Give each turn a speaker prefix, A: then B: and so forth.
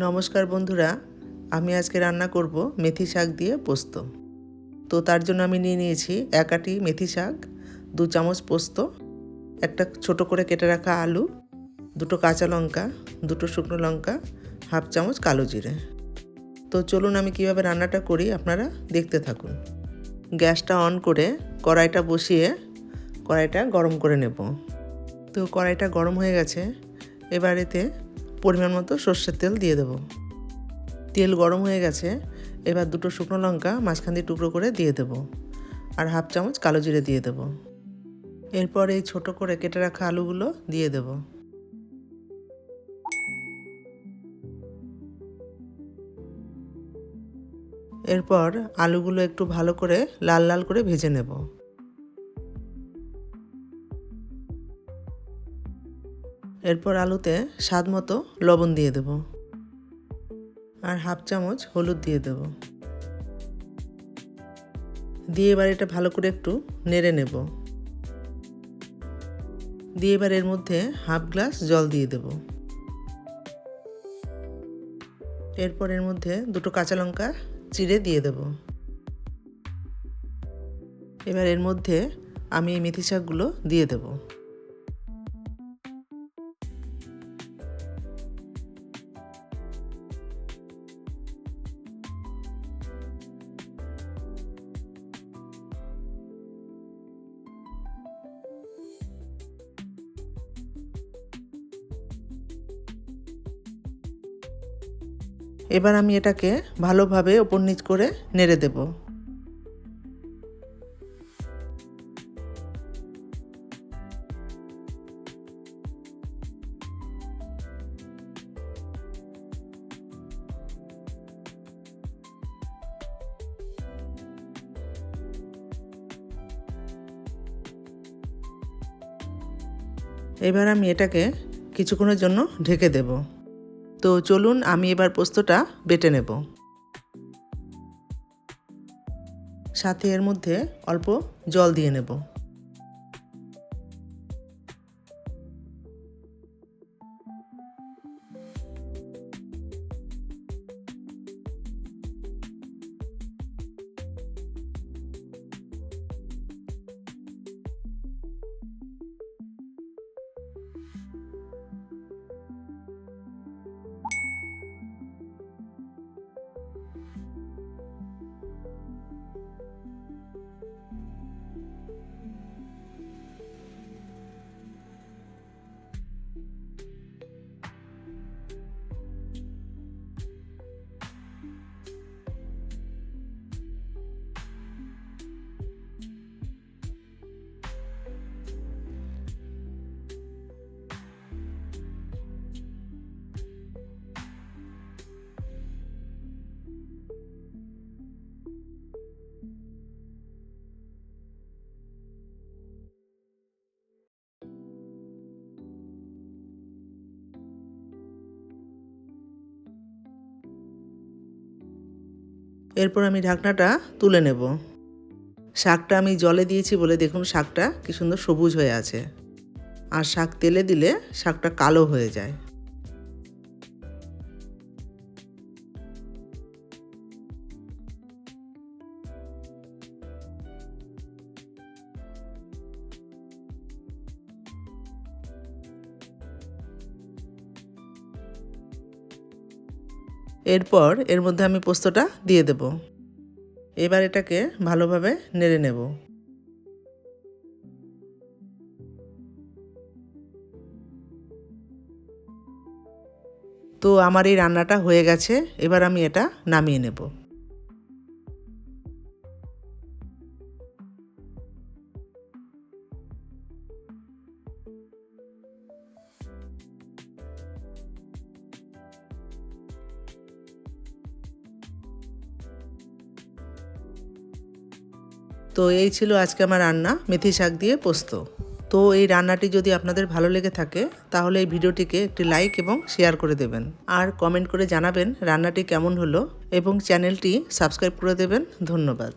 A: নমস্কার বন্ধুরা, আমি আজকে রান্না করব মেথি শাক দিয়ে পোস্ত। তো তার জন্য আমি নিয়ে নিয়েছি 1 আঁটি মেথি শাক, 2 চামচ পোস্ত, একটা ছোট করে কেটে রাখা আলু, 2টো কাঁচা লঙ্কা, 2টো শুকনো লঙ্কা, 1/2 চামচ কালো জিরে। তো চলুন আমি কিভাবে রান্নাটা করি আপনারা দেখতে থাকুন। গ্যাসটা অন করে কড়াইটা বসিয়ে কড়াইটা গরম করে নেব। তো কড়াইটা গরম হয়ে গেছে, এবার এতে পরিমাণ মতো সর্ষের তেল দিয়ে দেব। তেল গরম হয়ে গেছে, এবার 2টো শুকনো লঙ্কা মাঝখান দিয়ে টুকরো করে দিয়ে দেব আর 1/2 চামচ কালো জিরে দিয়ে দেব। এরপর এই ছোট করে কেটে রাখা আলুগুলো দিয়ে দেব। এরপর আলুগুলো একটু ভালো করে লাল লাল করে ভেজে নেব। এরপর আলুতে স্বাদ মতো লবণ দিয়ে দেব আর 1/2 চামচ হলুদ দিয়ে দেব। দিয়ে এবার এটা ভালো করে একটু নেড়ে নেব। দিয়ে এবার এর মধ্যে 1/2 গ্লাস জল দিয়ে দেব। এরপর এর মধ্যে 2টো কাঁচা লঙ্কা চিড়ে দিয়ে দেব। এবার এর মধ্যে আমি এই মেথি শাকগুলো দিয়ে দেব। এবার আমি এটাকে ভালোভাবে ওপর নিচ করে নেড়ে দেব। এবার আমি এটাকে কিছুক্ষণের জন্য ঢেকে দেব। তো চলুন আমি এবার পোস্তটা বেটে নেব। সাথে এর মধ্যে অল্প জল দিয়ে নেব। এরপর আমি ঢাকনাটা তুলে নেব। শাকটা আমি জলে দিয়েছি বলে দেখুন শাকটা কি সুন্দর সবুজ হয়ে আছে, আর শাক তেলে দিলে শাকটা কালো হয়ে যায়। এরপর এর মধ্যে আমি পোস্তটা দিয়ে দেব। এবার এটাকে ভালোভাবে নেড়ে নেব। তো আমার এই রান্নাটা হয়ে গেছে, এবার আমি এটা নামিয়ে নেব। তো এই ছিল আজকে আমার রান্না মেথি শাক দিয়ে পোস্ত। তো এই রান্নাটি যদি আপনাদের ভালো লেগে থাকে তাহলে এই ভিডিওটিকে একটি লাইক এবং শেয়ার করে দেবেন, আর কমেন্ট করে জানাবেন রান্নাটি কেমন হলো এবং চ্যানেলটি সাবস্ক্রাইব করে দেবেন। ধন্যবাদ।